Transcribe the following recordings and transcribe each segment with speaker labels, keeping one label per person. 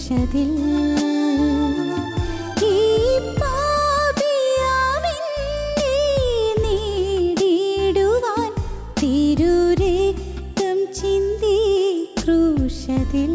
Speaker 1: ക്രൂശതിൽ ഈ പാപിയാമെന്നെ നേടിടുവാൻ തിരുരക്തം ചിന്തി ക്രൂശതിൽ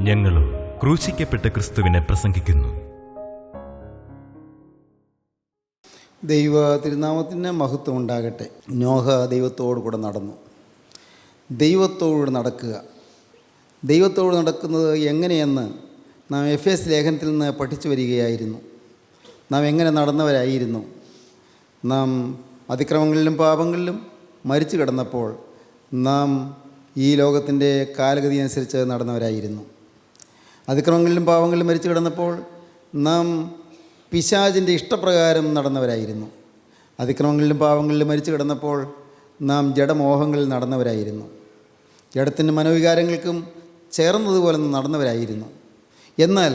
Speaker 2: ഞങ്ങളും ക്രൂശിക്കപ്പെട്ട ക്രിസ്തുവിനെ പ്രസംഗിക്കുന്നു.
Speaker 3: ദൈവ തിരുനാമത്തിന് മഹത്വം ഉണ്ടാകട്ടെ. നോഹ ദൈവത്തോടു കൂടെ നടന്നു. ദൈവത്തോട് നടക്കുക, ദൈവത്തോട് നടക്കുന്നത് എങ്ങനെയെന്ന് നാം എഫേസ് ലേഖനത്തിൽ നിന്ന് പഠിച്ചു വരികയായിരുന്നു. നാം എങ്ങനെ നടന്നവരായിരുന്നു? നാം അതിക്രമങ്ങളിലും പാപങ്ങളിലും മരിച്ചു കിടന്നപ്പോൾ നാം ഈ ലോകത്തിൻ്റെ കാലഗതി അനുസരിച്ച് നടന്നവരായിരുന്നു. അതിക്രമങ്ങളിലും പാപങ്ങളിലും മരിച്ചു കിടന്നപ്പോൾ നാം പിശാചിൻ്റെ ഇഷ്ടപ്രകാരം നടന്നവരായിരുന്നു. അതിക്രമങ്ങളിലും പാപങ്ങളിലും മരിച്ചു കിടന്നപ്പോൾ നാം ജഡമോഹങ്ങളിൽ നടന്നവരായിരുന്നു. ജഡത്തിൻ്റെ മനോവികാരങ്ങൾക്കും ചേർന്നതുപോലെ നടന്നവരായിരുന്നു. എന്നാൽ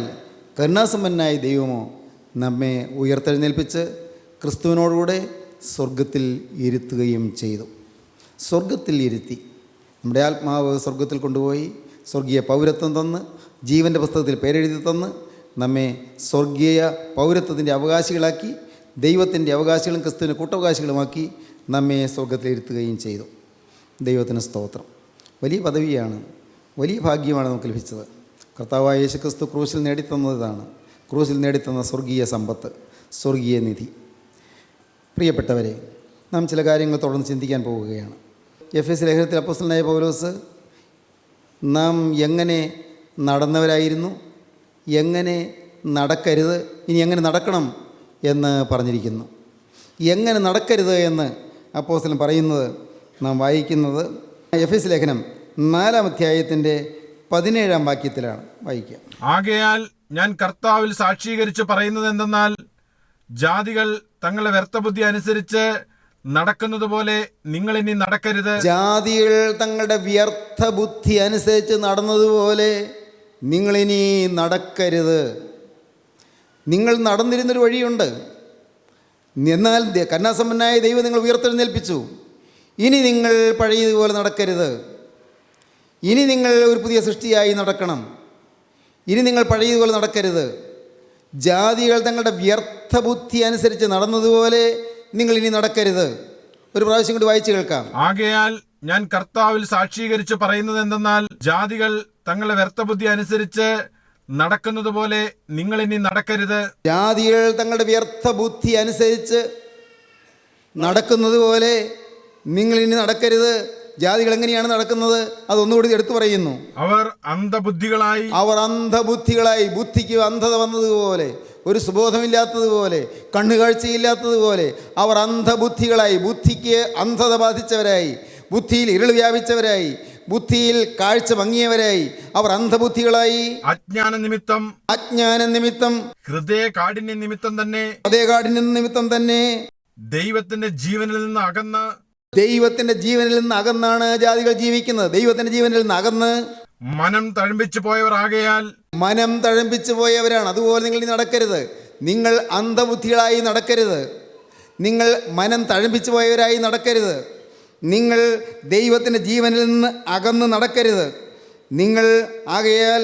Speaker 3: കരുണാസമ്പന്നനായ ദൈവമോ നമ്മെ ഉയർത്തെഴുന്നേൽപ്പിച്ച് ക്രിസ്തുവിനോടുകൂടെ സ്വർഗത്തിൽ ഇരുത്തുകയും ചെയ്തു. സ്വർഗത്തിൽ ഇരുത്തി. നമ്മുടെ ആത്മാവ് സ്വർഗത്തിൽ കൊണ്ടുപോയി സ്വർഗീയ പൗരത്വം തന്ന്, ജീവൻ്റെ പുസ്തകത്തിൽ പേരെഴുതി തന്ന്, നമ്മെ സ്വർഗീയ പൗരത്വത്തിൻ്റെ അവകാശികളാക്കി, ദൈവത്തിൻ്റെ അവകാശികളും ക്രിസ്തുവിൻ്റെ കൂട്ടവകാശികളുമാക്കി നമ്മെ സ്വർഗത്തിലിരുത്തുകയും ചെയ്തു. ദൈവത്തിന് സ്തോത്രം. വലിയ പദവിയാണ്, വലിയ ഭാഗ്യമാണ് നമുക്ക് ലഭിച്ചത്. കർത്താവായ യേശു ക്രിസ്തു ക്രൂശിൽ നേടിത്തന്നതാണ്. ക്രൂശിൽ നേടിത്തന്ന സ്വർഗീയ സമ്പത്ത്, സ്വർഗീയ നിധി. പ്രിയപ്പെട്ടവരെ, നാം ചില കാര്യങ്ങൾ തുടർന്ന് ചിന്തിക്കാൻ പോവുകയാണ്. എഫേസ് ലേഖനത്തിൽ അപ്പോസ്തലനായ പൗലോസ് നാം എങ്ങനെ നടന്നവരായിരുന്നു, എങ്ങനെ നടക്കരുത്, ഇനി എങ്ങനെ നടക്കണം എന്ന് പറഞ്ഞിരിക്കുന്നു. എങ്ങനെ നടക്കരുത് എന്ന് അപ്പോസ്തലൻ പറയുന്നത് നാം വായിക്കുന്നത് എഫേസ് ലേഖനം 4-ാം അധ്യായത്തിൻ്റെ 17-ാം വാക്യത്തിലാണ്. വായിക്കുക.
Speaker 4: ആകയാൽ ഞാൻ കർത്താവിൽ സാക്ഷീകരിച്ച് പറയുന്നത് എന്തെന്നാൽ, ജാതികൾ തങ്ങളുടെ വ്യർത്ഥബുദ്ധി അനുസരിച്ച് നടക്കുന്നത് പോലെ നിങ്ങൾ ഇനി നടക്കരുത്.
Speaker 3: ജാതികൾ തങ്ങളുടെ വ്യർത്ഥ ബുദ്ധി അനുസരിച്ച് നടന്നതുപോലെ നിങ്ങളിനി നടക്കരുത്. നിങ്ങൾ നടന്നിരുന്നൊരു വഴിയുണ്ട്, എന്നാൽ കരുണാസമ്പന്നനായ ദൈവം നിങ്ങൾ ഉയർത്തെഴുന്നേൽപ്പിച്ചു. ഇനി നിങ്ങൾ പഴയതുപോലെ നടക്കരുത്. ഇനി നിങ്ങൾ ഒരു പുതിയ സൃഷ്ടിയായി നടക്കണം. ഇനി നിങ്ങൾ പഴയതുപോലെ നടക്കരുത്. ജാതികൾ തങ്ങളുടെ വ്യർത്ഥ ബുദ്ധി അനുസരിച്ച് നടന്നതുപോലെ നിങ്ങൾ ഇനി നടക്കരുത്. ഒരു പ്രാവശ്യം കൂടി വായിച്ചു കേൾക്കാം.
Speaker 4: ആകയാൽ ഞാൻ കർത്താവിൽ സാക്ഷീകരിച്ച് പറയുന്നത് എന്തെന്നാൽ, ജാതികൾ തങ്ങളുടെ വ്യർത്ഥബുദ്ധി അനുസരിച്ച് നടക്കുന്നത് പോലെ നിങ്ങൾ ഇനി നടക്കരുത്.
Speaker 3: ജാതികൾ തങ്ങളുടെ വ്യർത്ഥ ബുദ്ധി അനുസരിച്ച് നടക്കുന്നത് പോലെ നിങ്ങൾ ഇനി നടക്കരുത്. ജാതികൾ എങ്ങനെയാണ് നടക്കുന്നത്? അതൊന്നുകൂടി എടുത്തു പറയുന്നു.
Speaker 4: അവർ അന്ധബുദ്ധികളായി, ബുദ്ധിക്ക് അന്ധത വന്നതുപോലെ, ഒരു സുബോധമില്ലാത്തതുപോലെ, കണ്ണുകാഴ്ചയില്ലാത്തതുപോലെ അവർ അന്ധബുദ്ധികളായി, ബുദ്ധിക്ക് അന്ധത ബാധിച്ചവരായി, ബുദ്ധിയിൽ ഇരുൾ വ്യാപിച്ചവരായി, ബുദ്ധിയിൽ കാഴ്ച മങ്ങിയവരായി അവർ അന്ധബുദ്ധികളായി. അജ്ഞാന നിമിത്തം ഹൃദയകാഠിന്യ നിമിത്തം തന്നെ ദൈവത്തിന്റെ ജീവനിൽ നിന്ന്
Speaker 3: അകന്നാണ് ജാതികൾ ജീവിക്കുന്നത്. ദൈവത്തിന്റെ ജീവനിൽ നിന്ന് അകന്ന്
Speaker 4: മനം തഴമ്പിച്ചു പോയവരാണ്. അതുപോലെ നിങ്ങൾ നടക്കരുത്. നിങ്ങൾ അന്ധബുദ്ധികളായി നടക്കരുത്. നിങ്ങൾ മനം തഴമ്പിച്ചു പോയവരായി നടക്കരുത്. നിങ്ങൾ ദൈവത്തിന്റെ ജീവനിൽ നിന്ന് അകന്ന് നടക്കരുത്. നിങ്ങൾ ആകയാൽ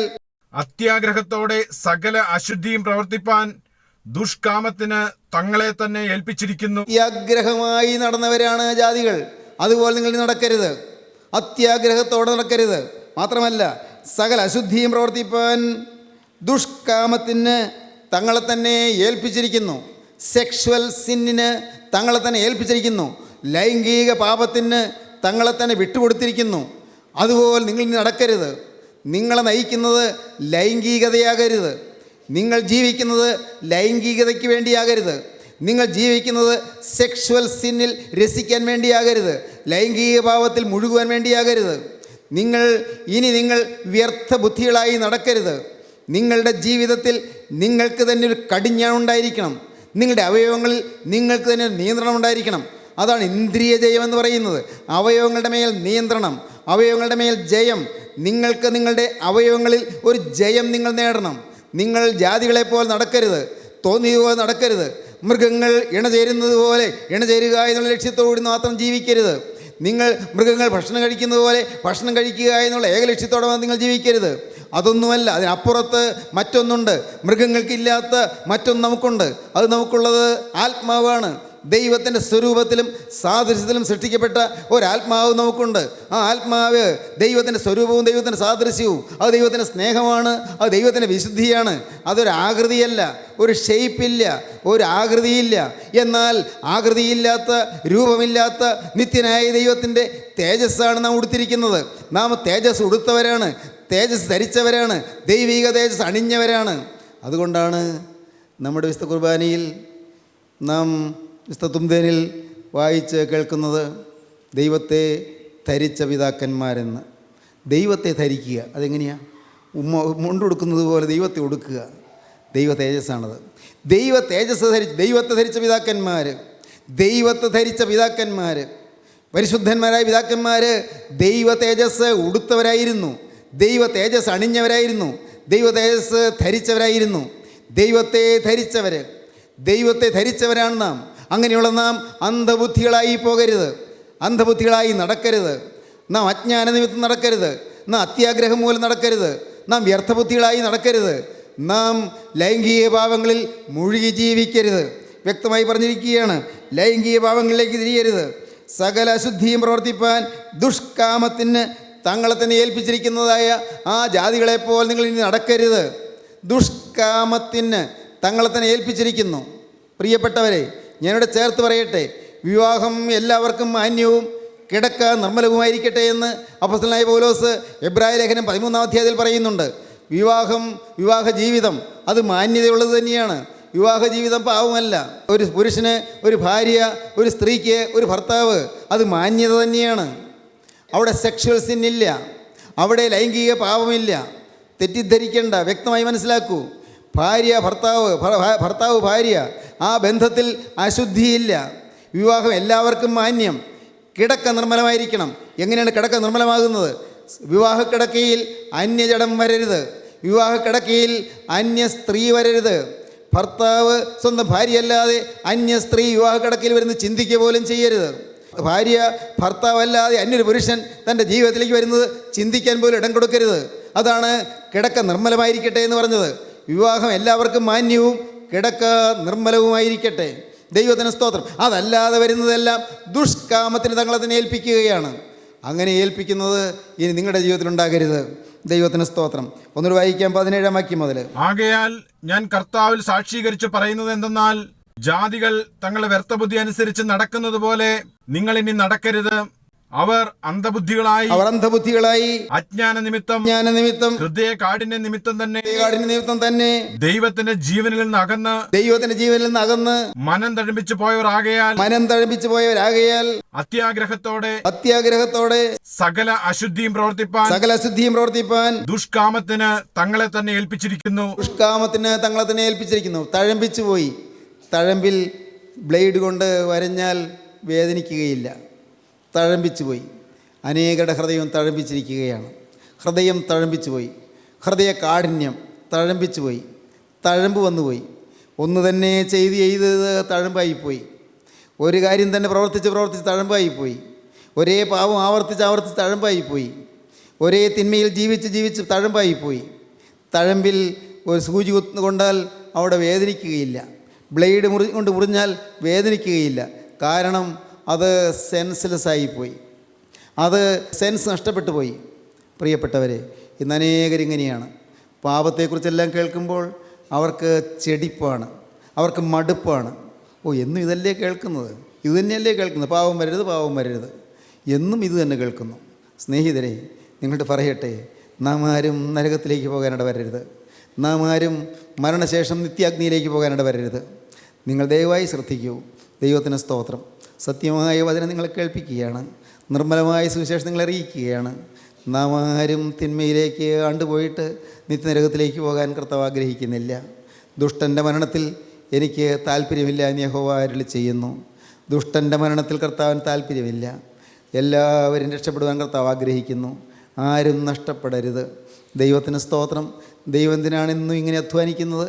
Speaker 4: അത്യാഗ്രഹത്തോടെ സകല അശുദ്ധിയും പ്രവർത്തിപ്പാൻ ദുഷ്കാമത്തിന് തങ്ങളെ തന്നെ ഏൽപ്പിച്ചിരിക്കുന്നു.
Speaker 3: അത്യാഗ്രഹമായി നടന്നവരാണ് ജാതികൾ. അതുപോലെ നിങ്ങൾ നടക്കരുത്. അത്യാഗ്രഹത്തോടെ നടക്കരുത്. മാത്രമല്ല, സകല അശുദ്ധിയും പ്രവർത്തിപ്പാൻ ദുഷ്കാമത്തിന് തങ്ങളെ തന്നെ ഏൽപ്പിച്ചിരിക്കുന്നു. സെക്ഷുവൽ സിന്നിന് തങ്ങളെ തന്നെ ഏൽപ്പിച്ചിരിക്കുന്നു. ലൈംഗിക പാപത്തിന് തങ്ങളെ തന്നെ വിട്ടുകൊടുത്തിരിക്കുന്നു. അതുപോലെ നിങ്ങൾ നടക്കരുത്. നിങ്ങളെ നയിക്കുന്നത് ലൈംഗികതയാകരുത്. നിങ്ങൾ ജീവിക്കുന്നത് ലൈംഗികതയ്ക്ക് വേണ്ടിയാകരുത്. നിങ്ങൾ ജീവിക്കുന്നത് സെക്ഷുവൽ സിന്നിൽ രസിക്കാൻ വേണ്ടിയാകരുത്. ലൈംഗിക പാപത്തിൽ മുഴുകുവാൻ വേണ്ടിയാകരുത്. നിങ്ങൾ വ്യർത്ഥ ബുദ്ധികളായി നടക്കരുത്. നിങ്ങളുടെ ജീവിതത്തിൽ നിങ്ങൾക്ക് തന്നെ ഒരു കടിഞ്ഞാണുണ്ടായിരിക്കണം. നിങ്ങളുടെ അവയവങ്ങളിൽ നിങ്ങൾക്ക് തന്നെ നിയന്ത്രണം ഉണ്ടായിരിക്കണം. അതാണ് ഇന്ദ്രിയ ജയം എന്ന് പറയുന്നത്. അവയവങ്ങളുടെ മേൽ നിയന്ത്രണം, അവയവങ്ങളുടെ മേൽ ജയം. നിങ്ങൾക്ക് നിങ്ങളുടെ അവയവങ്ങളിൽ ഒരു ജയം നിങ്ങൾ നേടണം. നിങ്ങൾ ജാതികളെപ്പോലെ നടക്കരുത്. തോന്നിയതുപോലെ നടക്കരുത്. മൃഗങ്ങൾ ഇണചേരുന്നത് പോലെ ഇണചേരുക എന്നുള്ള ലക്ഷ്യത്തോടുകൂടി മാത്രം ജീവിക്കരുത്. നിങ്ങൾ മൃഗങ്ങൾ ഭക്ഷണം കഴിക്കുന്നത് പോലെ ഭക്ഷണം കഴിക്കുക എന്നുള്ള ഏക ലക്ഷ്യത്തോടെ നിങ്ങൾ ജീവിക്കരുത്. അതൊന്നുമല്ല, അതിനപ്പുറത്ത് മറ്റൊന്നുണ്ട്. മൃഗങ്ങൾക്കില്ലാത്ത മറ്റൊന്ന് നമുക്കുണ്ട്. അത് നമുക്കുള്ളത് ആത്മാവാണ്. ദൈവത്തിൻ്റെ സ്വരൂപത്തിലും സാദൃശ്യത്തിലും സൃഷ്ടിക്കപ്പെട്ട ഒരാത്മാവ് നമുക്കുണ്ട്. ആ ആത്മാവ് ദൈവത്തിൻ്റെ സ്വരൂപവും ദൈവത്തിൻ്റെ സാദൃശ്യവും. അത് ദൈവത്തിൻ്റെ സ്നേഹമാണ്. അത് ദൈവത്തിൻ്റെ വിശുദ്ധിയാണ്. അതൊരു ആകൃതിയല്ല, ഒരു ഷേപ്പില്ല, ഒരു ആകൃതിയില്ല. എന്നാൽ ആകൃതിയില്ലാത്ത, രൂപമില്ലാത്ത നിത്യനായ ദൈവത്തിൻ്റെ തേജസ്സാണ് നാം ഉടുത്തിരിക്കുന്നത്. നാം തേജസ് ഉടുത്തവരാണ്, തേജസ് ധരിച്ചവരാണ്, ദൈവിക തേജസ് അണിഞ്ഞവരാണ്. അതുകൊണ്ടാണ് നമ്മുടെ വിശുദ്ധ കുർബാനയിൽ നാം വിശുദ്ധ തുംദേനിൽ വായിച്ച് കേൾക്കുന്നത് ദൈവത്തെ ധരിച്ച പിതാക്കന്മാരെന്ന്. ദൈവത്തെ ധരിക്കുക, അതെങ്ങനെയാണ്? മുണ്ടുടുക്കുന്നത് പോലെ ദൈവത്തെ ഉടുക്കുക. ദൈവ തേജസ്സാണത്. ദൈവത്തെ ധരിച്ച പിതാക്കന്മാർ, പരിശുദ്ധന്മാരായ പിതാക്കന്മാർ ദൈവ തേജസ് ഉടുത്തവരായിരുന്നു, ദൈവ തേജസ് അണിഞ്ഞവരായിരുന്നു, ദൈവ തേജസ് ധരിച്ചവരായിരുന്നു. ദൈവത്തെ ധരിച്ചവരാണ് നാം. അങ്ങനെയുള്ള നാം അന്ധബുദ്ധികളായി പോകരുത്, അന്ധബുദ്ധികളായി നടക്കരുത്. നാം അജ്ഞാന നിമിത്തം നടക്കരുത്. നാം അത്യാഗ്രഹം മൂലം നടക്കരുത്. നാം വ്യർത്ഥബുദ്ധികളായി നടക്കരുത്. നാം ലൈംഗിക പാപങ്ങളിൽ മുഴുകി ജീവിക്കരുത്. വ്യക്തമായി പറഞ്ഞിരിക്കുകയാണ്, ലൈംഗിക പാപങ്ങളിലേക്ക് തിരിയരുത്. സകല അശുദ്ധിയും പ്രവർത്തിപ്പാൻ ദുഷ്കാമത്തിന് തങ്ങളെ തന്നെ ഏൽപ്പിച്ചിരിക്കുന്നതായ ആ ജാതികളെപ്പോൾ നിങ്ങൾ ഇനി നടക്കരുത്. ദുഷ്കാമത്തിന് തങ്ങളെ തന്നെ ഏൽപ്പിച്ചിരിക്കുന്നു. പ്രിയപ്പെട്ടവരെ, ഞാനിവിടെ ചേർത്ത് പറയട്ടെ, വിവാഹം എല്ലാവർക്കും മാന്യവും കിടക്ക നിർമ്മലവുമായിരിക്കട്ടെ എന്ന് അപ്പോസ്തലനായ പൗലോസ് എബ്രായ ലേഖനം 13-ാം അധ്യായത്തിൽ പറയുന്നുണ്ട്. വിവാഹ ജീവിതം അത് മാന്യതയുള്ളത് തന്നെയാണ്. വിവാഹ ജീവിതം പാവമല്ല. ഒരു പുരുഷന് ഒരു ഭാര്യ, ഒരു സ്ത്രീക്ക് ഒരു ഭർത്താവ്, അത് മാന്യത തന്നെയാണ്. അവിടെ സെക്ഷുവൽ സിന്നില്ല, അവിടെ ലൈംഗിക പാപമില്ല. തെറ്റിദ്ധരിക്കേണ്ട, വ്യക്തമായി മനസ്സിലാക്കൂ. ഭർത്താവ് ഭാര്യ, ആ ബന്ധത്തിൽ അശുദ്ധിയില്ല. വിവാഹം എല്ലാവർക്കും മാന്യം. കിടക്ക നിർമ്മലമായിരിക്കണം. എങ്ങനെയാണ് കിടക്ക നിർമ്മലമാകുന്നത്? വിവാഹക്കിടക്കയിൽ അന്യജടം വരരുത്, വിവാഹക്കിടക്കയിൽ അന്യ സ്ത്രീ വരരുത്, ഭർത്താവ് സ്വന്തം ഭാര്യയല്ലാതെ അന്യ സ്ത്രീ വിവാഹ കിടക്കയിൽ വരുന്ന ചിന്തിക്കുക പോലും ചെയ്യരുത്. ഭാര്യ ഭർത്താവല്ലാതെ അന്യൊരു പുരുഷൻ തൻ്റെ ജീവിതത്തിലേക്ക് വരുന്നത് ചിന്തിക്കാൻ പോലും ഇടം കൊടുക്കരുത്. അതാണ് കിടക്ക നിർമ്മലമായിരിക്കട്ടെ എന്ന് പറഞ്ഞത്. വിവാഹം എല്ലാവർക്കും മാന്യവും കിടക്ക നിർമ്മലവുമായിരിക്കട്ടെ. ദൈവത്തിന് സ്തോത്രം. അതല്ലാതെ വരുന്നതെല്ലാം ദുഷ്കാമത്തിന് തങ്ങളെ തന്നെ ഏൽപ്പിക്കുകയാണ്. അങ്ങനെ ഏൽപ്പിക്കുന്നത് ഇനി നിങ്ങളുടെ ജീവിതത്തിൽ ഉണ്ടാകരുത്. ദൈവത്തിന് സ്തോത്രം. ഒന്നുകൂടി വായിക്കാം 17-ാം വാക്യം മുതൽ.
Speaker 4: ആകയാൽ ഞാൻ കർത്താവിൽ സാക്ഷീകരിച്ച് പറയുന്നത് എന്തെന്നാൽ, ജാതികൾ തങ്ങളുടെ വ്യർത്ഥബുദ്ധി അനുസരിച്ച് നടക്കുന്നത് പോലെ നിങ്ങൾ ഇനി നടക്കരുത്. അവർ അന്ധബുദ്ധികളായി അജ്ഞാന നിമിത്തം ഹൃദയ കാഠിന്യ നിമിത്തം തന്നെ ദൈവത്തിന്റെ ജീവനിൽ നിന്ന് അകന്ന് മനം തഴമ്പിച്ചു പോയവരാകയാൽ അത്യാഗ്രഹത്തോടെ സകല അശുദ്ധിയും പ്രവർത്തിപ്പാൻ ദുഷ്കാമത്തിന് തങ്ങളെ തന്നെ ഏൽപ്പിച്ചിരിക്കുന്നു.
Speaker 3: തഴമ്പിച്ചു പോയി. തഴമ്പിൽ ബ്ലേഡ് കൊണ്ട് വരഞ്ഞാൽ വേദനിക്കുകയില്ല. തഴമ്പിച്ചു പോയി. അനേകരുടെ ഹൃദയം തഴമ്പിച്ചിരിക്കുകയാണ്. ഹൃദയം തഴമ്പിച്ചു പോയി. ഹൃദയ കാഠിന്യം തഴമ്പിച്ചു പോയി. തഴമ്പ് വന്നുപോയി. ഒന്ന് തന്നെ ചെയ്ത് തഴമ്പായിപ്പോയി. ഒരു കാര്യം തന്നെ പ്രവർത്തിച്ച് തഴമ്പായിപ്പോയി. ഒരേ പാവം ആവർത്തിച്ച് തഴമ്പായിപ്പോയി. ഒരേ തിന്മയിൽ ജീവിച്ച് തഴമ്പായിപ്പോയി. തഴമ്പിൽ ഒരു സൂചി കൊണ്ടാൽ അവിടെ വേദനിക്കുകയില്ല. ബ്ലേഡ് കൊണ്ട് മുറിഞ്ഞാൽ വേദനിക്കുകയില്ല. കാരണം അത് സെൻസ്ലെസ് ആയിപ്പോയി. അത് സെൻസ് നഷ്ടപ്പെട്ടു പോയി. പ്രിയപ്പെട്ടവരെ, ഇന്ന് അനേകരിങ്ങനെയാണ്. പാപത്തെക്കുറിച്ചെല്ലാം കേൾക്കുമ്പോൾ അവർക്ക് ചെടിപ്പാണ്, അവർക്ക് മടുപ്പാണ്. എന്നും ഇതല്ലേ കേൾക്കുന്നത്, ഇത് തന്നെയല്ലേ കേൾക്കുന്നത്, പാവം വരരുത് എന്നും ഇത് തന്നെ കേൾക്കുന്നു. സ്നേഹിതരെ, നിങ്ങൾട്ട് പറയട്ടെ, നാം ആരും നരകത്തിലേക്ക് പോകാനിട വരരുത്. നാം ആരും മരണശേഷം നിത്യാഗ്നിയിലേക്ക് പോകാനിട വരരുത്. നിങ്ങൾ ദയവായി ശ്രദ്ധിക്കൂ. ദൈവത്തിന് സ്തോത്രം. സത്യമായ വചനം നിങ്ങളെ കേൾപ്പിക്കുകയാണ്. നിർമ്മലമായ സുവിശേഷം നിങ്ങളെ അറിയിക്കുകയാണ്. നാം ആരും തിന്മയിലേക്ക് ആണ്ടുപോയിട്ട് നിത്യനരകത്തിലേക്ക് പോകാൻ കർത്താവ് ആഗ്രഹിക്കുന്നില്ല. ദുഷ്ടൻ്റെ മരണത്തിൽ എനിക്ക് താല്പര്യമില്ല എന്ന് യഹോവ അരുളി ചെയ്യുന്നു. ദുഷ്ടൻ്റെ മരണത്തിൽ കർത്താവിന് താല്പര്യമില്ല. എല്ലാവരും രക്ഷപ്പെടുവാൻ കർത്താവ് ആഗ്രഹിക്കുന്നു. ആരും നഷ്ടപ്പെടരുത്. ദൈവത്തിന് സ്തോത്രം. ദൈവം എന്തിനാണ് എന്നും ഇങ്ങനെ അധ്വാനിക്കുന്നത്?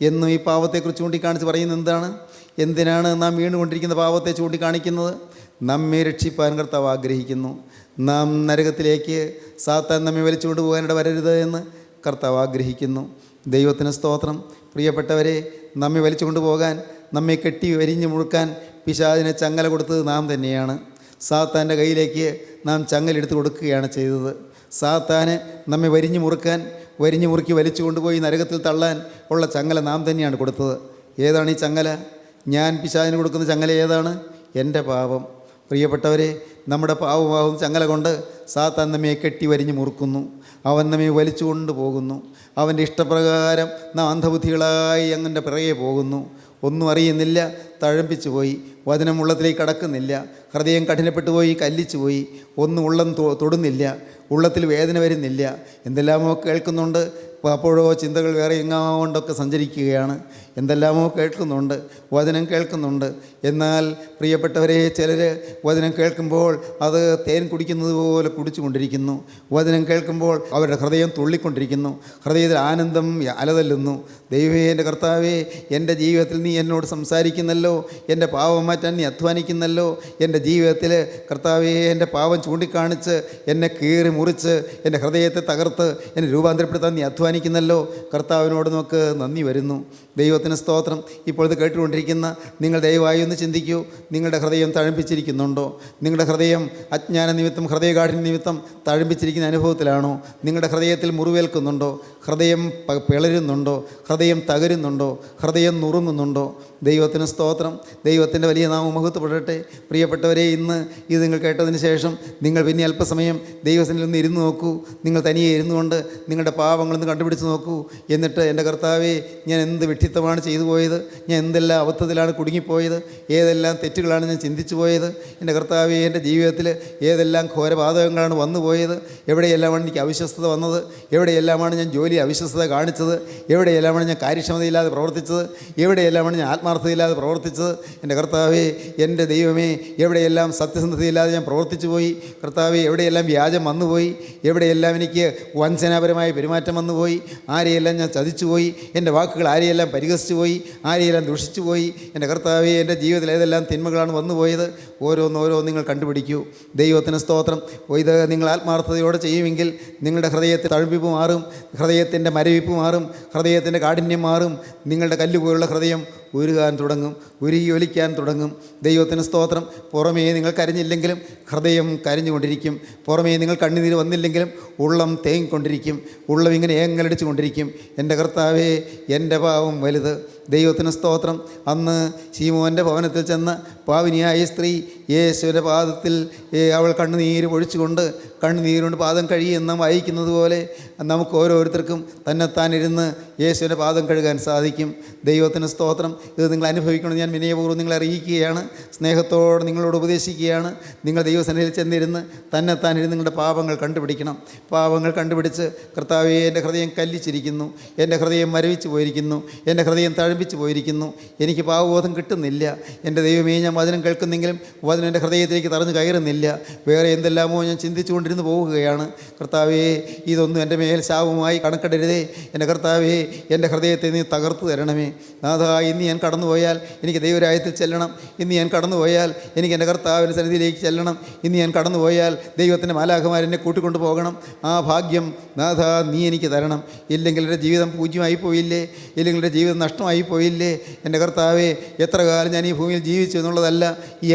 Speaker 3: എന്നും ഈ പാവത്തെക്കുറിച്ച് ചൂണ്ടിക്കാണിച്ച് പറയുന്നത് എന്തിനാണ് നാം വീണുകൊണ്ടിരിക്കുന്ന പാവത്തെ ചൂണ്ടിക്കാണിക്കുന്നത്? നമ്മെ രക്ഷിപ്പാൻ കർത്താവ് ആഗ്രഹിക്കുന്നു. നാം നരകത്തിലേക്ക് സാത്താൻ നമ്മെ വലിച്ചുകൊണ്ട് പോകാനിട വരരുത് എന്ന് കർത്താവ് ആഗ്രഹിക്കുന്നു. ദൈവത്തിന് സ്തോത്രം. പ്രിയപ്പെട്ടവരെ, നമ്മെ വലിച്ചുകൊണ്ട് പോകാൻ, നമ്മെ കെട്ടി വരിഞ്ഞു മുഴുക്കാൻ പിശാചിനെ ചങ്ങല കൊടുത്തത് നാം തന്നെയാണ്. സാത്താൻ്റെ കയ്യിലേക്ക് നാം ചങ്ങലെടുത്ത് കൊടുക്കുകയാണ് ചെയ്തത്. സാത്താന് നമ്മെ വരിഞ്ഞു മുറുക്കി വലിച്ചു കൊണ്ടുപോയി നരകത്തിൽ തള്ളാൻ ഉള്ള ചങ്ങല നാം തന്നെയാണ് കൊടുത്തത്. ഏതാണ് ഈ ചങ്ങല? ഞാൻ പിശാചിന് കൊടുക്കുന്ന ചങ്ങല ഏതാണ്? എൻ്റെ പാപം. പ്രിയപ്പെട്ടവരെ, നമ്മുടെ പാവമാവും ചങ്ങല കൊണ്ട് സാത്താൻ നമ്മെ കെട്ടി വരിഞ്ഞു മുറുക്കുന്നു. അവൻ നമ്മെ വലിച്ചു കൊണ്ട് പോകുന്നു. അവൻ്റെ ഇഷ്ടപ്രകാരം നാം അന്ധബുദ്ധികളായി അങ്ങനെ പിറകെ പോകുന്നു. ഒന്നും അറിയുന്നില്ല. തഴമ്പിച്ചു പോയി. വചനം ഉള്ളത്തിലേക്ക് കടക്കുന്നില്ല. ഹൃദയം കഠിനപ്പെട്ടു പോയി, കല്ലിച്ചു പോയി. ഒന്നും ഉള്ളം തൊടുന്നില്ല. ഉള്ളത്തിൽ വേദന വരുന്നില്ല. എന്തെല്ലാമോ കേൾക്കുന്നുണ്ട്. അപ്പോഴോ ചിന്തകൾ വേറെ എങ്ങാണ്ടൊക്കെ സഞ്ചരിക്കുകയാണ്. എന്തെല്ലാമോ കേൾക്കുന്നുണ്ട്, വചനം കേൾക്കുന്നുണ്ട്. എന്നാൽ പ്രിയപ്പെട്ടവരെ, ചിലർ വചനം കേൾക്കുമ്പോൾ അത് തേൻ കുടിക്കുന്നത് പോലെ കുടിച്ചുകൊണ്ടിരിക്കുന്നു. വചനം കേൾക്കുമ്പോൾ അവരുടെ ഹൃദയം തുള്ളിക്കൊണ്ടിരിക്കുന്നു. ഹൃദയത്തിൽ ആനന്ദം അലതല്ലുന്നു. ദൈവമേ, എൻ്റെ കർത്താവേ, എൻ്റെ ജീവിതത്തിൽ നീ എന്നോട് സംസാരിക്കുന്നല്ലോ. എൻ്റെ പാവം മാറ്റാൻ നീ അധ്വാനിക്കുന്നല്ലോ. എൻ്റെ ജീവിതത്തിൽ കർത്താവേ, എൻ്റെ പാവം ചൂണ്ടിക്കാണിച്ച് എന്നെ കീറി മുറിച്ച് എൻ്റെ ഹൃദയത്തെ തകർത്ത് എന്നെ രൂപാന്തരപ്പെടുത്താൻ നീ അധ്വാനിക്കുന്നല്ലോ. കർത്താവിനോട് നമുക്ക് നന്ദി വരുന്നു. ദൈവത്തിന് സ്തോത്രം. ഇപ്പോൾ ഇത് കേട്ടുകൊണ്ടിരിക്കുന്ന നിങ്ങൾ ദയവായി ഒന്ന് ചിന്തിക്കൂ. നിങ്ങളുടെ ഹൃദയം തഴമ്പിച്ചിരിക്കുന്നുണ്ടോ? നിങ്ങളുടെ ഹൃദയം അജ്ഞാന നിമിത്തം, ഹൃദയകാഠിന്യ നിമിത്തം തഴമ്പിച്ചിരിക്കുന്ന അനുഭവത്തിലാണോ? നിങ്ങളുടെ ഹൃദയത്തിൽ മുറിവേൽക്കുന്നുണ്ടോ? ഹൃദയം പിളരുന്നുണ്ടോ? ഹൃദയം തകരുന്നുണ്ടോ? ഹൃദയം നുറുങ്ങുന്നുണ്ടോ? ദൈവത്തിന് സ്തോത്രം. ദൈവത്തിൻ്റെ വലിയ നാമം മഹത്വപ്പെടട്ടെ. പ്രിയപ്പെട്ടവരെ, ഇന്ന് ഇത് നിങ്ങൾ കേട്ടതിന് ശേഷം നിങ്ങൾ പിന്നെ അല്പസമയം ദൈവസന്നിധിയിൽ ഒന്ന് ഇരുന്ന് നോക്കൂ. നിങ്ങൾ തനിയെ ഇരുന്നുകൊണ്ട് നിങ്ങളുടെ പാവങ്ങളൊന്ന് കണ്ടുപിടിച്ച് നോക്കൂ. എന്നിട്ട്, എൻ്റെ കർത്താവേ, ഞാൻ എന്ത് വിഡ്ഢിത്തമാണ് ചെയ്തു പോയത്? ഞാൻ എന്തെല്ലാം അബദ്ധത്തിലാണ് കുടുങ്ങിപ്പോയത്? ഏതെല്ലാം തെറ്റുകളാണ് ഞാൻ ചിന്തിച്ചു പോയത്? എൻ്റെ കർത്താവേ, എൻ്റെ ജീവിതത്തിൽ ഏതെല്ലാം ഘോരപാതകങ്ങളാണ് വന്നു പോയത്? എവിടെയെല്ലാമാണ് എനിക്ക് അവിശ്വസ്തത വന്നത്? എവിടെയെല്ലാമാണ് ഞാൻ ജോലി അവിശ്വസ്തത കാണിച്ചത്? എവിടെയെല്ലാമാണ് ഞാൻ കാര്യക്ഷമതയില്ലാതെ പ്രവർത്തിച്ചത്, എവിടെയെല്ലാമാണ് ഞാൻ ആത്മാർത്ഥതയില്ലാതെ പ്രവർത്തിച്ചത്. എൻ്റെ കർത്താവേ, എൻ്റെ ദൈവമേ, എവിടെയെല്ലാം സത്യസന്ധതയില്ലാതെ ഞാൻ പ്രവർത്തിച്ചു പോയി. കർത്താവേ, എവിടെയെല്ലാം വ്യാജം വന്നുപോയി, എവിടെയെല്ലാം എനിക്ക് വഞ്ചനാപരമായ പെരുമാറ്റം വന്നുപോയി, ആരെയെല്ലാം ഞാൻ ചതിച്ചുപോയി, എൻ്റെ വാക്കുകൾ ആരെയെല്ലാം പരിഹസിച്ചു പോയി, ആരെയെല്ലാം ദുഷിച്ചു പോയി. എൻ്റെ കർത്താവേ, എൻ്റെ ജീവിതത്തിൽ ഏതെല്ലാം തിന്മകളാണ് വന്നുപോയത്, ഓരോന്നോരോ നിങ്ങൾ കണ്ടുപിടിക്കൂ. ദൈവത്തിന് സ്തോത്രം. ഇത് നിങ്ങൾ ആത്മാർത്ഥതയോടെ ചെയ്യുമെങ്കിൽ നിങ്ങളുടെ ഹൃദയത്തിൽ തഴുപ്പിപ്പ് മാറും, ഹൃദയത്തിൻ്റെ മരവിപ്പ് മാറും, ഹൃദയത്തിൻ്റെ കാഠിന്യം മാറും. നിങ്ങളുടെ കല്ലുപോലുള്ള ഹൃദയം ഉരുകാൻ തുടങ്ങും, ഉരുകി ഒലിക്കാൻ തുടങ്ങും. ദൈവത്തിന് സ്തോത്രം. പുറമേ നിങ്ങൾ കരഞ്ഞില്ലെങ്കിലും ഹൃദയം കരഞ്ഞുകൊണ്ടിരിക്കും. പുറമേ നിങ്ങൾ കണ്ണുനീര് വന്നില്ലെങ്കിലും ഉള്ളം തേങ്ങിക്കൊണ്ടിരിക്കും, ഉള്ളം ഇങ്ങനെ ഏങ്ങലടിച്ചു കൊണ്ടിരിക്കും. എൻ്റെ കർത്താവേ, എൻ്റെ പാവം വലുത്. ദൈവത്തിന് സ്തോത്രം. അന്ന് ശീമോൻ്റെ ഭവനത്തിൽ ചെന്ന പാവിനിയായ സ്ത്രീ യേശുവിൻ്റെ പാദത്തിൽ അവൾ കണ്ണുനീര് പൊഴിച്ചുകൊണ്ട് കണ്ണുനീരുകൊണ്ട് പാദം കഴിയുമെന്ന് വായിക്കുന്നത് പോലെ നമുക്ക് ഓരോരുത്തർക്കും തന്നെത്താനിരുന്ന് യേശുവിൻ്റെ പാദം കഴുകാൻ സാധിക്കും. ദൈവത്തിന് സ്തോത്രം. ഇത് നിങ്ങൾ അനുഭവിക്കണം. ഞാൻ വിനയപൂർവ്വം നിങ്ങളെ അറിയിക്കുകയാണ്, സ്നേഹത്തോടെ നിങ്ങളോട് ഉപദേശിക്കുകയാണ്. നിങ്ങൾ ദൈവസന്നിധിയിൽ ചെന്നിരുന്ന് തന്നെത്താനിരുന്ന് നിങ്ങളുടെ പാപങ്ങൾ കണ്ടുപിടിക്കണം. പാപങ്ങൾ കണ്ടുപിടിച്ച്, കർത്താവേ, എൻ്റെ ഹൃദയം കല്ലിച്ചിരിക്കുന്നു, എൻ്റെ ഹൃദയം മരവിച്ചു പോയിരിക്കുന്നു, എൻ്റെ ഹൃദയം തഴമ്പിച്ചു പോയിരിക്കുന്നു, എനിക്ക് പാവബോധം കിട്ടുന്നില്ല. എൻ്റെ ദൈവമേ, ഞാൻ വചനം കേൾക്കുന്നെങ്കിലും വചനം എൻ്റെ ഹൃദയത്തിലേക്ക് തറഞ്ഞു കയറുന്നില്ല. വേറെ എന്തെല്ലാമോ ഞാൻ ചിന്തിച്ചുകൊണ്ടിരുന്ന് പോവുകയാണ്. കർത്താവേ, ഇതൊന്നും എൻ്റെ മേൽ ശാപമായി കണക്കിടരുതേ. എൻ്റെ കർത്താവേ, എൻ്റെ ഹൃദയത്തെ നീ തകർത്തു തരണമേ. നാഥാ, ഇന്ന് ഞാൻ കടന്നുപോയാൽ എനിക്ക് ദൈവരാജ്യത്തിൽ ചെല്ലണം. ഇന്ന് ഞാൻ കടന്നുപോയാൽ എനിക്ക് എൻ്റെ കർത്താവിൻ്റെ സന്നിധിയിലേക്ക് ചെല്ലണം. ഇന്ന് ഞാൻ കടന്നുപോയാൽ ദൈവത്തിൻ്റെ മാലാഖമാരെന്നെ കൂട്ടിക്കൊണ്ടു പോകണം. ആ ഭാഗ്യം നാഥാ നീ എനിക്ക് തരണം. ഇല്ലെങ്കിൽ എൻ്റെ ജീവിതം പൂജ്യമായി പോയില്ലേ, ഇല്ലെങ്കിൽ എൻ്റെ ജീവിതം നഷ്ടമായി പോയില്ലേ. എൻ്റെ കർത്താവേ, എത്ര കാലം ഞാൻ ഈ ഭൂമിയിൽ ജീവിച്ചു എന്നുള്ളതല്ല,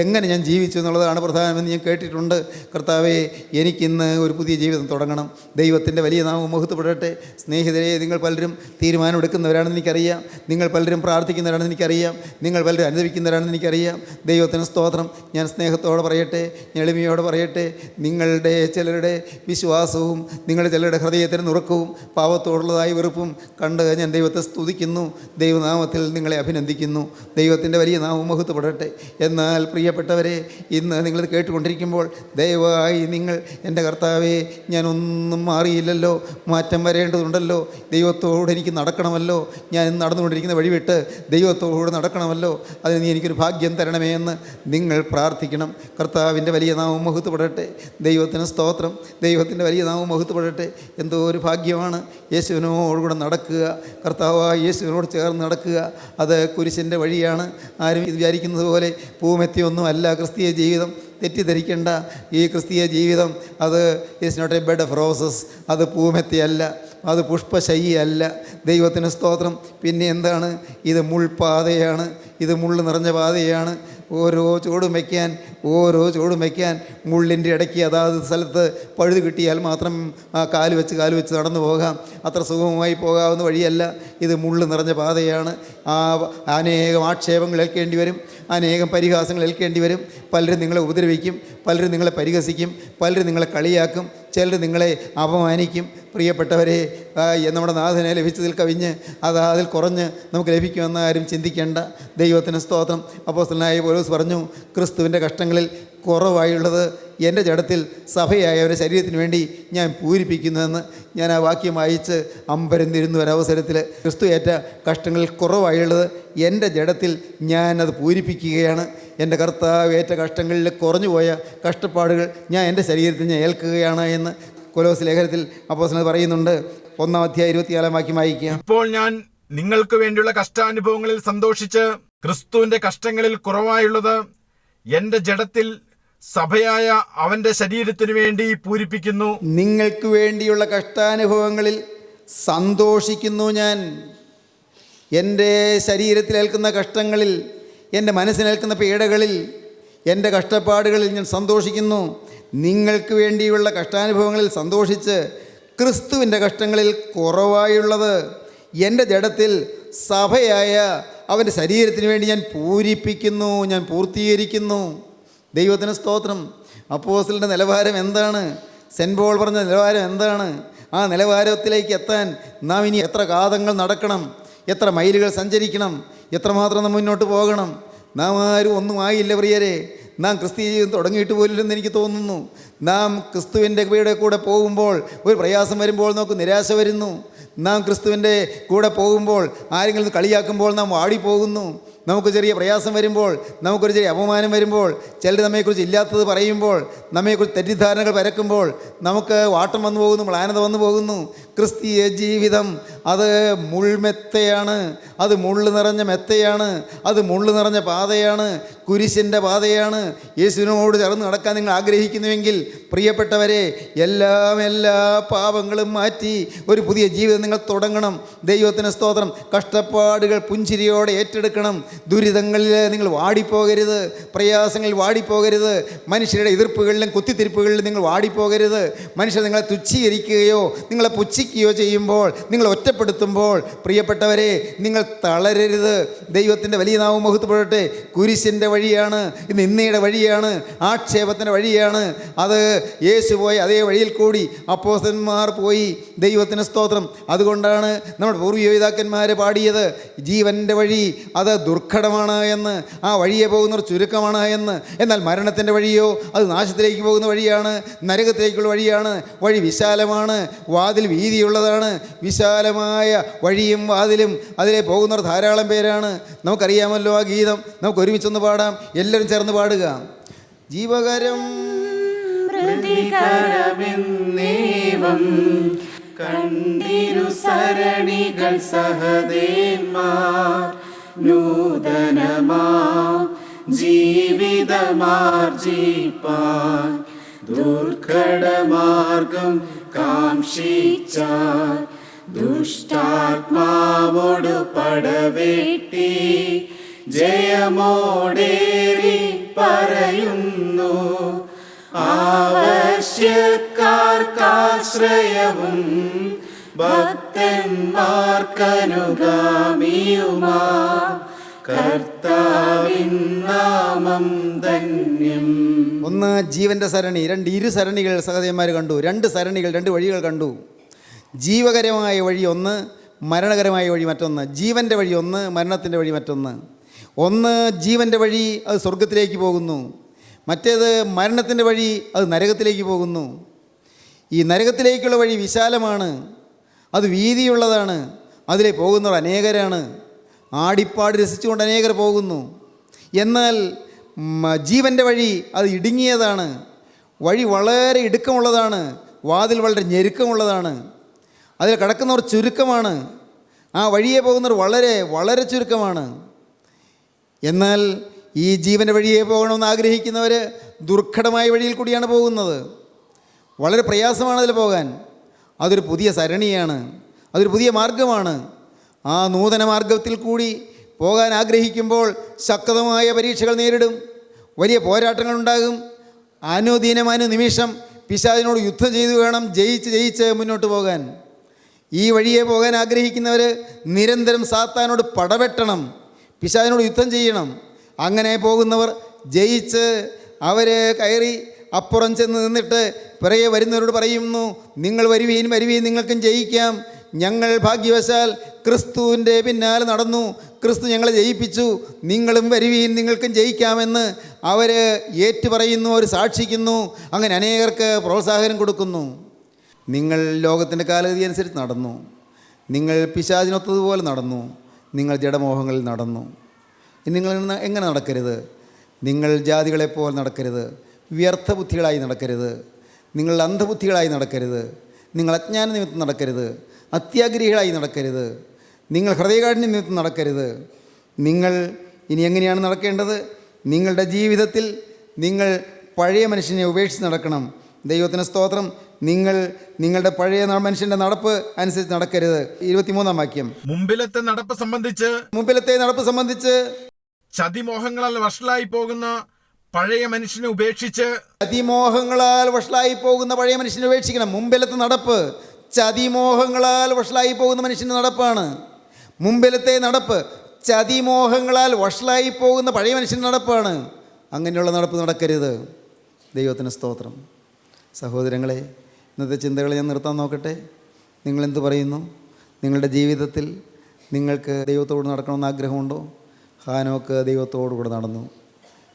Speaker 3: എങ്ങനെ ഞാൻ ജീവിച്ചു എന്നുള്ളതാണ് പ്രധാനമെന്ന് ഞാൻ കേട്ടിട്ടുണ്ട്. കർത്താവേ, എനിക്കിന്ന് ഒരു പുതിയ ജീവിതം തുടങ്ങണം. ദൈവത്തിൻ്റെ വലിയ നാമം മഹത്വപ്പെടട്ടെ. സ്നേഹിതരെ, നിങ്ങൾ പലരും തീരുമാനമെടുക്കുന്നവരാണെന്ന് എനിക്കറിയാം, നിങ്ങൾ പലരും പ്രാർത്ഥിക്കുന്നവരാണെന്ന് എനിക്കറിയാം, നിങ്ങൾ പലരും അനുഭവിക്കുന്നവരാണെന്ന് എനിക്കറിയാം. ദൈവത്തിന് സ്തോത്രം. ഞാൻ സ്നേഹത്തോടെ പറയട്ടെ, എളിമയോടെ പറയട്ടെ, നിങ്ങളുടെ ചിലരുടെ വിശ്വാസവും നിങ്ങളുടെ ചിലരുടെ ഹൃദയത്തിന് നുറുക്കവും പാവത്തോടുള്ളതായി വെറുപ്പും കണ്ട് ഞാൻ ദൈവത്തെ സ്തുതിക്കുന്നു. ദൈവനാമത്തിൽ നിങ്ങളെ അഭിനന്ദിക്കുന്നു. ദൈവത്തിൻ്റെ വലിയ നാമം മഹത്വപ്പെടട്ടെ. എന്നാൽ പ്രിയപ്പെട്ടവരെ, ഇന്ന് നിങ്ങളിത് കേട്ടുകൊണ്ടിരിക്കുമ്പോൾ ദയവായി നിങ്ങൾ, എൻ്റെ കർത്താവേ, ഞാനൊന്നും മാറിയില്ലല്ലോ, മാറ്റം വരേണ്ടതുണ്ടല്ലോ, ദൈവത്തോട് എനിക്ക് നടക്കണമല്ലോ, ഞാൻ നടന്നുകൊണ്ടിരിക്കുന്ന വഴി വിട്ട് ദൈവത്തോട് നടക്കണമല്ലോ, അതിന് നീ എനിക്കൊരു ഭാഗ്യം തരണമേ എന്ന് നിങ്ങൾ പ്രാർത്ഥിക്കണം. കർത്താവിൻ്റെ വലിയ നാമം മഹത്വപ്പെടട്ടെ. ദൈവത്തിന് സ്തോത്രം. ദൈവത്തിൻ്റെ വലിയ നാമം മഹത്വപ്പെടട്ടെ. എന്തോ ഒരു ഭാഗ്യമാണ് യേശുവിനോടുകൂടെ നടക്കുക, കർത്താവായ യേശുവിനോട് ചേർന്ന് നടക്കുക. അത് കുരിശിൻ്റെ വഴിയാണ്. ആരും വിചാരിക്കുന്നത് പോലെ പൂമെത്തിയൊന്നും അല്ല ക്രിസ്തീയ ജീവിതം. തെറ്റിദ്ധരിക്കേണ്ട. ഈ ക്രിസ്തീയ ജീവിതം അത് is not a bed of roses. അത് പൂമെത്തിയല്ല, അത് പുഷ്പശയ്യല്ല. ദൈവത്തിന് സ്തോത്രം. പിന്നെ എന്താണ്? ഇത് മുൾപാതയാണ്, ഇത് മുള്ള് നിറഞ്ഞ പാതയാണ്. ഓരോ ചുവടും വയ്ക്കാൻ മുള്ളിൻ്റെ ഇടയ്ക്ക് അതാത് സ്ഥലത്ത് പഴുത് കിട്ടിയാൽ മാത്രം കാല് വെച്ച് നടന്നു പോകാം. അത്ര സുഗമമായി പോകാവുന്ന വഴിയല്ല. ഇത് മുള്ള് നിറഞ്ഞ പാതയാണ്. അനേകം ആക്ഷേപങ്ങൾ ഏൽക്കേണ്ടി വരും, അനേകം പരിഹാസങ്ങൾ ഏൽക്കേണ്ടി വരും. പലരും നിങ്ങളെ ഉപദ്രവിക്കും, പലരും നിങ്ങളെ പരിഹസിക്കും, പലരും നിങ്ങളെ കളിയാക്കും, ചിലർ നിങ്ങളെ അപമാനിക്കും. പ്രിയപ്പെട്ടവരെ, നമ്മുടെ നാഥനെ ലഭിച്ചതിൽ കവിഞ്ഞ് അതിൽ കുറഞ്ഞ് നമുക്ക് ലഭിക്കുമെന്ന് ആരും ചിന്തിക്കേണ്ട. ദൈവത്തിന് സ്തോത്രം. അപ്പോസ്തലനായ പൗലോസ് പറഞ്ഞു, ക്രിസ്തുവിൻ്റെ കഷ്ടങ്ങളിൽ കുറവായുള്ളത് എൻ്റെ ജഡത്തിൽ സഭയായവരുടെ ശരീരത്തിന് വേണ്ടി ഞാൻ പൂരിപ്പിക്കുന്നുവെന്ന് ഞാൻ ആ വാക്യം വായിച്ച് അമ്പരന്നിരുന്നു. ഒരവസരത്തിൽ ക്രിസ്തു ഏറ്റ കഷ്ടങ്ങളിൽ കുറവായുള്ളത് എൻ്റെ ജഡത്തിൽ ഞാനത് പൂരിപ്പിക്കുകയാണ്. എൻ്റെ കർത്താവ് ഏറ്റ കഷ്ടങ്ങളിൽ കുറഞ്ഞുപോയ കഷ്ടപ്പാടുകൾ ഞാൻ എൻ്റെ ശരീരത്തിൽ ഞാൻ ഏൽക്കുകയാണ് എന്ന് കൊലോസ് ലേഖനത്തിൽ അപ്പോസ്തലൻ പറയുന്നുണ്ട്. 1-ാം അധ്യായം 24-ാം വാക്യം വായിക്കുക.
Speaker 4: ഇപ്പോൾ ഞാൻ നിങ്ങൾക്ക് വേണ്ടിയുള്ള കഷ്ടാനുഭവങ്ങളിൽ സന്തോഷിച്ച് ക്രിസ്തുവിന്റെ കഷ്ടങ്ങളിൽ കുറവായുള്ളത് എൻ്റെ ജഡത്തിൽ സഭയായ അവൻ്റെ ശരീരത്തിനു വേണ്ടി പൂരിപ്പിക്കുന്നു.
Speaker 3: നിങ്ങൾക്ക് വേണ്ടിയുള്ള കഷ്ടാനുഭവങ്ങളിൽ സന്തോഷിക്കുന്നു ഞാൻ. എൻ്റെ ശരീരത്തിലേൽക്കുന്ന കഷ്ടങ്ങളിൽ, എൻ്റെ മനസ്സിനേൽക്കുന്ന പീഡകളിൽ, എൻ്റെ കഷ്ടപ്പാടുകളിൽ ഞാൻ സന്തോഷിക്കുന്നു. നിങ്ങൾക്ക് വേണ്ടിയുള്ള കഷ്ടാനുഭവങ്ങളിൽ സന്തോഷിച്ച് ക്രിസ്തുവിൻ്റെ കഷ്ടങ്ങളിൽ കുറവായുള്ളത് എൻ്റെ ജഡത്തിൽ സഭയായ അവൻ്റെ ശരീരത്തിന് വേണ്ടി ഞാൻ പൂരിപ്പിക്കുന്നു, ഞാൻ പൂർത്തീകരിക്കുന്നു. ദൈവത്തിന് സ്തോത്രം. അപ്പോസ്തലൻ്റെ നിലവാരം എന്താണ്? സെൻറ്റ് പോൾ പറഞ്ഞ നിലവാരം എന്താണ്? ആ നിലവാരത്തിലേക്ക് എത്താൻ നാം ഇനി എത്ര കാതങ്ങൾ നടക്കണം, എത്ര മൈലുകൾ സഞ്ചരിക്കണം, എത്രമാത്രം നാം മുന്നോട്ട് പോകണം. നാം ആരും ഒന്നും ആയില്ല പ്രിയരെ. നാം ക്രിസ്തീയ ജീവിതം തുടങ്ങിയിട്ട് പോലില്ലെന്ന് എനിക്ക് തോന്നുന്നു. നാം ക്രിസ്തുവിൻ്റെ കൂടെ പോകുമ്പോൾ ഒരു പ്രയാസം വരുമ്പോൾ നമുക്ക് നിരാശ വരുന്നു. നാം ക്രിസ്തുവിൻ്റെ കൂടെ പോകുമ്പോൾ ആരെങ്കിലും കളിയാക്കുമ്പോൾ നാം വാടിപ്പോകുന്നു. നമുക്ക് ചെറിയ പ്രയാസം വരുമ്പോൾ, നമുക്കൊരു ചെറിയ അപമാനം വരുമ്പോൾ, ചിലർ നമ്മെക്കുറിച്ച് ഇല്ലാത്തത് പറയുമ്പോൾ, നമ്മെക്കുറിച്ച് തെറ്റിദ്ധാരണകൾ പരക്കുമ്പോൾ നമുക്ക് വാട്ടം വന്നു പോകുന്നു, മ്ലാനത വന്നു പോകുന്നു. ക്രിസ്തീയ ജീവിതം അത് മുൾമെത്തയാണ്, അത് മുള്ളു നിറഞ്ഞ മെത്തയാണ്, അത് മുള്ളു നിറഞ്ഞ പാതയാണ്, കുരിശിൻ്റെ പാതയാണ്. യേശുവിനോട് ചേർന്ന് നടക്കാൻ നിങ്ങൾ ആഗ്രഹിക്കുന്നുവെങ്കിൽ പ്രിയപ്പെട്ടവരെ, എല്ലാ പാപങ്ങളും മാറ്റി ഒരു പുതിയ ജീവിതം നിങ്ങൾ തുടങ്ങണം. ദൈവത്തിന് സ്തോത്രം. കഷ്ടപ്പാടുകൾ പുഞ്ചിരിയോടെ ഏറ്റെടുക്കണം. ദുരിതങ്ങളിൽ നിങ്ങൾ വാടിപ്പോകരുത്, പ്രയാസങ്ങളിൽ വാടിപ്പോകരുത്, മനുഷ്യരുടെ എതിർപ്പുകളിലും കുത്തിത്തിരിപ്പുകളിലും നിങ്ങൾ വാടിപ്പോകരുത്. മനുഷ്യർ നിങ്ങളെ തുച്ഛീകരിക്കുകയോ നിങ്ങളെ പുച്ഛിക്കുകയോ ചെയ്യുമ്പോൾ, നിങ്ങൾ ഒറ്റപ്പെടുത്തുമ്പോൾ, പ്രിയപ്പെട്ടവരെ, നിങ്ങൾ തളരരുത്. ദൈവത്തിൻ്റെ വലിയ നാമം മഹത്വപ്പെടട്ടെ. കുരിശിൻ്റെ വഴിയാണ്, നിന്ദയുടെ വഴിയാണ്, ആക്ഷേപത്തിൻ്റെ വഴിയാണ്. അത് യേശു പോയി അതേ വഴിയിൽ കൂടി അപ്പോസ്തലന്മാർ പോയി. ദൈവത്തിന് സ്തോത്രം. അതുകൊണ്ടാണ് നമ്മുടെ പൂർവ്വപിതാക്കന്മാർ പാടിയത്, ജീവൻ്റെ വഴി അത് ദുർഘടമാണ് എന്ന്, ആ വഴിയെ പോകുന്നവർ ചുരുക്കമാണ് എന്ന്. എന്നാൽ മരണത്തിൻ്റെ വഴിയോ അത് നാശത്തിലേക്ക് പോകുന്ന വഴിയാണ്, നരകത്തിലേക്കുള്ള വഴിയാണ്. വഴി വിശാലമാണ്, വാതിൽ വീതിയുള്ളതാണ്. വിശാലമായ വഴിയും വാതിലും, അതിലെ പോകുന്നവർ ധാരാളം പേരാണ്. നമുക്കറിയാമല്ലോ ആ ഗീതം. നമുക്ക് ഒരുമിച്ചൊന്ന് പാടാം, എല്ലാവരും ചേർന്ന് പാടുക. ജീവകരം
Speaker 1: പ്രതികരമെന്നേവം കണ്ടിരു സരണികൾ സഹദേന്മാർ നൂതനമാ ജീവിതമാർജിപ്പാൻ ദുർഘടമാർഗം കാംക്ഷിച്ചാർ ദുഷ്ടാത്മാവോടു പടവെട്ടി ജയമോടേറി പറയുന്നു ആവശ്യക്കാർക്കാശ്രയവും ഭക്തന്മാർക്കനുഗാമിയുമാ കർത്താവിൻ നാമം ധന്യം.
Speaker 3: ഒന്ന് ജീവൻ്റെ സരണി, രണ്ട് ഇരു സരണികൾ സഹോദരന്മാർ കണ്ടു. രണ്ട് സരണികൾ, രണ്ട് വഴികൾ കണ്ടു. ജീവകരമായ വഴി ഒന്ന്, മരണകരമായ വഴി മറ്റൊന്ന്. ജീവൻ്റെ വഴി ഒന്ന്, മരണത്തിൻ്റെ വഴി മറ്റൊന്ന്. ഒന്ന് ജീവൻ്റെ വഴി, അത് സ്വർഗത്തിലേക്ക് പോകുന്നു. മറ്റേത് മരണത്തിൻ്റെ വഴി, അത് നരകത്തിലേക്ക് പോകുന്നു. ഈ നരകത്തിലേക്കുള്ള വഴി വിശാലമാണ്, അത് വീതിയുള്ളതാണ്, അതിലെ പോകുന്നവർ അനേകരാണ്. ആടിപ്പാടി രസിച്ചുകൊണ്ട് അനേകർ പോകുന്നു. എന്നാൽ ജീവൻ്റെ വഴി അത് ഇടുങ്ങിയതാണ്, വഴി വളരെ ഇടുക്കമുള്ളതാണ്, വാതിൽ വളരെ ഞെരുക്കമുള്ളതാണ്, അതിൽ കടക്കുന്നവർ ചുരുക്കമാണ്, ആ വഴിയെ പോകുന്നവർ വളരെ വളരെ ചുരുക്കമാണ്. എന്നാൽ ഈ ജീവൻ്റെ വഴിയെ പോകണമെന്ന് ആഗ്രഹിക്കുന്നവർ ദുർഘടമായ വഴിയിൽ കൂടിയാണ് പോകുന്നത്. വളരെ പ്രയാസമാണ് അതിൽ പോകാൻ. അതൊരു പുതിയ സരണിയാണ്, അതൊരു പുതിയ മാർഗമാണ്. ആ നൂതന മാർഗത്തിൽ കൂടി പോകാൻ ആഗ്രഹിക്കുമ്പോൾ ശക്തമായ പരീക്ഷകൾ നേരിടും, വലിയ പോരാട്ടങ്ങളുണ്ടാകും. അനുനിമിഷം പിശാചിനോട് യുദ്ധം ചെയ്തു വേണം ജയിച്ച് മുന്നോട്ട് പോകാൻ. ഈ വഴിയെ പോകാൻ ആഗ്രഹിക്കുന്നവർ നിരന്തരം സാത്താനോട് പടവെട്ടണം, പിശാചിനോട് യുദ്ധം ചെയ്യണം. അങ്ങനെ പോകുന്നവർ ജയിച്ച് അവർ കയറി അപ്പുറം ചെന്ന് നിന്നിട്ട് പിറകെ വരുന്നവരോട് പറയുന്നു, നിങ്ങൾ വരുവീൻ നിങ്ങൾക്കും ജയിക്കാം. ഞങ്ങൾ ഭാഗ്യവശാൽ ക്രിസ്തുവിൻ്റെ പിന്നാലെ നടന്നു, ക്രിസ്തു ഞങ്ങളെ ജയിപ്പിച്ചു, നിങ്ങളും വരുവീൻ നിങ്ങൾക്കും ജയിക്കാമെന്ന് അവർ ഏറ്റുപറയുന്നു, അവർ സാക്ഷിക്കുന്നു. അങ്ങനെ അനേകർക്ക് പ്രോത്സാഹനം കൊടുക്കുന്നു. നിങ്ങൾ ലോകത്തിൻ്റെ കാലഗതി അനുസരിച്ച് നടന്നു, നിങ്ങൾ പിശാചിനൊത്തതുപോലെ നടന്നു, നിങ്ങൾ ജഡമോഹങ്ങളിൽ നടന്നു. നിങ്ങൾ എങ്ങനെ നടക്കരുത്? നിങ്ങൾ ജാതികളെപ്പോലെ നടക്കരുത്, വ്യർത്ഥ ബുദ്ധികളായി നടക്കരുത്, നിങ്ങൾ അന്ധബുദ്ധികളായി നടക്കരുത്, നിങ്ങൾ അജ്ഞാന നിമിത്തം നടക്കരുത്, അത്യാഗ്രഹികളായി നടക്കരുത്, നിങ്ങൾ ഹൃദയകാഠിന്യം നിമിത്തം നടക്കരുത്. നിങ്ങൾ ഇനി എങ്ങനെയാണ് നടക്കേണ്ടത്? നിങ്ങളുടെ ജീവിതത്തിൽ നിങ്ങൾ പഴയ മനുഷ്യനെ ഉപേക്ഷിച്ച് നടക്കണം. ദൈവത്തിന് സ്തോത്രം. നിങ്ങൾ നിങ്ങളുടെ പഴയ മനുഷ്യൻ്റെ നടപ്പ് അനുസരിച്ച് നടക്കരുത്. 23-ാം വാക്യം.
Speaker 4: മുമ്പിലത്തെ നടപ്പ് സംബന്ധിച്ച് ചതിമോഹങ്ങളാൽ വഷളായി പോകുന്ന പഴയ മനുഷ്യനെ ഉപേക്ഷിച്ച്
Speaker 3: ചതിമോഹങ്ങളാൽ വഷളായി പോകുന്ന പഴയ മനുഷ്യനെ ഉപേക്ഷിക്കണം. മുമ്പിലത്തെ നടപ്പ് ചതിമോഹങ്ങളാൽ വഷളായി പോകുന്ന മനുഷ്യൻ്റെ നടപ്പാണ്. മുമ്പിലത്തെ നടപ്പ് ചതിമോഹങ്ങളാൽ വഷളായി പോകുന്ന പഴയ മനുഷ്യൻ്റെ നടപ്പാണ്. അങ്ങനെയുള്ള നടപ്പ് നടക്കരുത്. ദൈവത്തിന് സ്തോത്രം. സഹോദരങ്ങളെ, ഇന്നത്തെ ചിന്തകളെ ഞാൻ നിർത്താൻ നോക്കട്ടെ. നിങ്ങളെന്ത് പറയുന്നു? നിങ്ങളുടെ ജീവിതത്തിൽ നിങ്ങൾക്ക് ദൈവത്തോട് നടക്കണമെന്ന് ആഗ്രഹമുണ്ടോ? ഹാനോക്ക് ദൈവത്തോടു കൂടെ നടന്നു.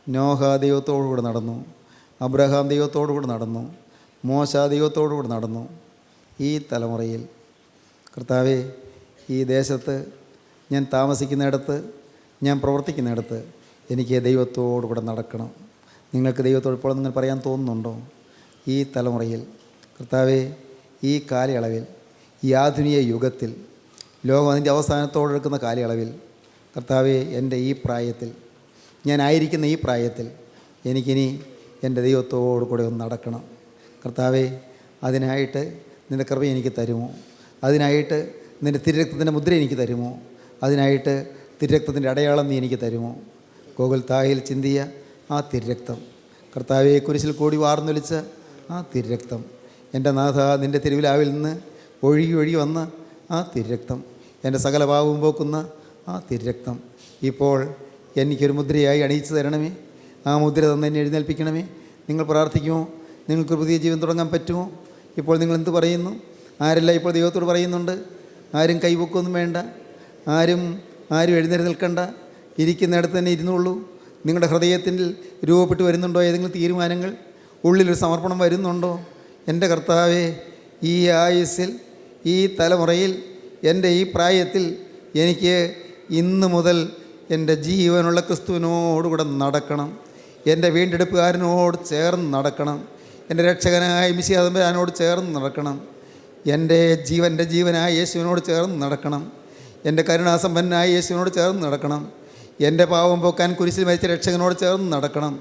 Speaker 3: നോഹ ദൈവത്തോടുകൂടെ നടന്നു, അബ്രഹാം ദൈവത്തോടുകൂടെ നടന്നു, മോശ ദൈവത്തോടുകൂടെ നടന്നു. ഈ തലമുറയിൽ കർത്താവേ, ഈ ദേശത്ത് ഞാൻ താമസിക്കുന്നിടത്ത്, ഞാൻ പ്രവർത്തിക്കുന്നിടത്ത് എനിക്ക് ദൈവത്തോടുകൂടെ നടക്കണം. നിങ്ങൾക്ക് ദൈവത്തോട് ഇപ്പോൾ നിങ്ങൾ പറയാൻ തോന്നുന്നുണ്ടോ? ഈ തലമുറയിൽ കർത്താവേ, ഈ കാലയളവിൽ, ഈ ആധുനിക യുഗത്തിൽ, ലോകം അതിൻ്റെ അവസാനത്തോടെടുക്കുന്ന കാലയളവിൽ കർത്താവേ, എൻ്റെ ഈ പ്രായത്തിൽ, ഞാനായിരിക്കുന്ന ഈ പ്രായത്തിൽ എനിക്കിനി എൻ്റെ ദൈവത്തോടു കൂടെ ഒന്ന് നടക്കണം. കർത്താവേ, അതിനായിട്ട് നിൻ്റെ കൃപ എനിക്ക് തരുമോ? അതിനായിട്ട് നിൻ്റെ തിരുരക്തത്തിൻ്റെ മുദ്ര എനിക്ക് തരുമോ? അതിനായിട്ട് തിരുരക്തത്തിൻ്റെ അടയാളം നീ എനിക്ക് തരുമോ? ഗോകുൽത്തായിൽ ചിന്തിയ ആ തിരുരക്തം, കർത്താവെ കുരിശിൽ കൂടി വാർന്നൊലിച്ച ആ തിരുരക്തം, എൻ്റെ നാഥ നിൻ്റെ തിരുവിലാവിൽ നിന്ന് ഒഴുകി വന്ന ആ തിരുരക്തം, എൻ്റെ സകല പാവവും പോക്കുന്ന ആ തിരുരക്തം ഇപ്പോൾ എനിക്കൊരു മുദ്രയായി അണിയിച്ചു തരണമേ. ആ മുദ്ര തന്നെ എന്നെ എഴുന്നേൽപ്പിക്കണമേ. നിങ്ങൾ പ്രാർത്ഥിക്കുമോ? നിങ്ങൾക്ക് പുതിയ ജീവൻ തുടങ്ങാൻ പറ്റുമോ? ഇപ്പോൾ നിങ്ങൾ എന്ത് പറയുന്നു? ആരെല്ലാം ഇപ്പോൾ ദൈവത്തോട് പറയുന്നുണ്ട്? ആരും കൈപൊക്കൊന്നും വേണ്ട, ആരും എഴുന്നേറ്റ് നിൽക്കണ്ട, ഇരിക്കുന്നിടത്ത് തന്നെ ഇരുന്നുള്ളൂ. നിങ്ങളുടെ ഹൃദയത്തിൽ രൂപപ്പെട്ട് വരുന്നുണ്ടോ ഏതെങ്കിലും തീരുമാനങ്ങൾ? ഉള്ളിലൊരു സമർപ്പണം വരുന്നുണ്ടോ? എൻ്റെ കർത്താവേ, ഈ ആയുസ്സിൽ, ഈ തലമുറയിൽ, എൻ്റെ ഈ പ്രായത്തിൽ എനിക്ക് ഇന്ന് മുതൽ എൻ്റെ ജീവനുള്ള ക്രിസ്തുവിനോടുകൂടെ നടക്കണം. എൻ്റെ വീണ്ടെടുപ്പുകാരനോട് ചേർന്ന് നടക്കണം. എൻ്റെ രക്ഷകനായ മിശിഹാ തമ്പുരാനോട് ചേർന്ന് നടക്കണം. എൻ്റെ ജീവനായ യേശുവിനോട് ചേർന്ന് നടക്കണം. എൻ്റെ കരുണാസമ്പന്നനായ യേശുവിനോട് ചേർന്ന് നടക്കണം. എൻ്റെ പാവം പോക്കാൻ കുരിശിൽ മരിച്ച രക്ഷകനോട് ചേർന്ന് നടക്കണം.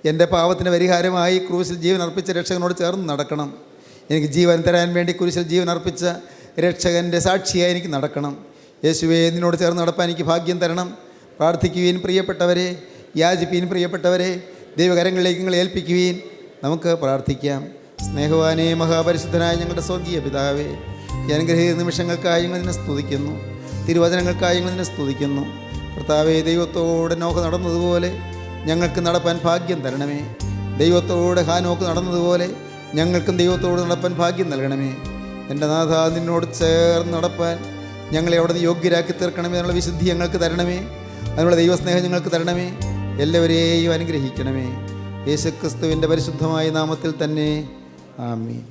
Speaker 3: എൻ്റെ പാവത്തിന് പരിഹാരമായി ക്രൂശിൽ ജീവൻ അർപ്പിച്ച രക്ഷകനോട് ചേർന്ന് നടക്കണം. എനിക്ക് ജീവൻ തരാൻ വേണ്ടി കുരിശിൽ ജീവൻ അർപ്പിച്ച രക്ഷകൻ്റെ സാക്ഷിയായി എനിക്ക് നടക്കണം. യേശുവേ, നിന്നോട് ചേർന്ന് നടപ്പാൻ എനിക്ക് ഭാഗ്യം തരണം. പ്രാർത്ഥിക്കുവീൻ പ്രിയപ്പെട്ടവരെ, യാചിപ്പീൻ പ്രിയപ്പെട്ടവരെ, ദൈവകരങ്ങളിലേക്ക് നിങ്ങൾ ഏൽപ്പിക്കുവീൻ. നമുക്ക് പ്രാർത്ഥിക്കാം. സ്നേഹവാനേ, മഹാപരിശുദ്ധനായ ഞങ്ങളുടെ സ്വർഗീയ പിതാവേ, ഈ അനുഗ്രഹീത നിമിഷങ്ങൾക്കായി ഞങ്ങൾ നിന്നെ സ്തുതിക്കുന്നു. തിരുവചനങ്ങൾക്കായി ഞങ്ങൾ നിന്നെ സ്തുതിക്കുന്നു. കർത്താവേ, ദൈവത്തോടെ നോഹ നടന്നതുപോലെ ഞങ്ങൾക്ക് നടപ്പാൻ ഭാഗ്യം തരണമേ. ദൈവത്തോടെ ഹാനോക്ക് നടന്നതുപോലെ ഞങ്ങൾക്കും ദൈവത്തോട് നടപ്പാൻ ഭാഗ്യം നൽകണമേ. എൻ്റെ നാഥ, നിന്നോട് ചേർന്ന് നടപ്പാൻ ഞങ്ങളെ അവിടെ നിന്ന് യോഗ്യരാക്കി തീർക്കണമേ. അതിനുള്ള വിശുദ്ധി ഞങ്ങൾക്ക് തരണമേ. അതിനുള്ള ദൈവസ്നേഹം ഞങ്ങൾക്ക് തരണമേ. എല്ലാവരെയും അനുഗ്രഹിക്കണമേ. യേശുക്രിസ്തുവിൻ്റെ പരിശുദ്ധമായ നാമത്തിൽ തന്നെ. ആമീൻ.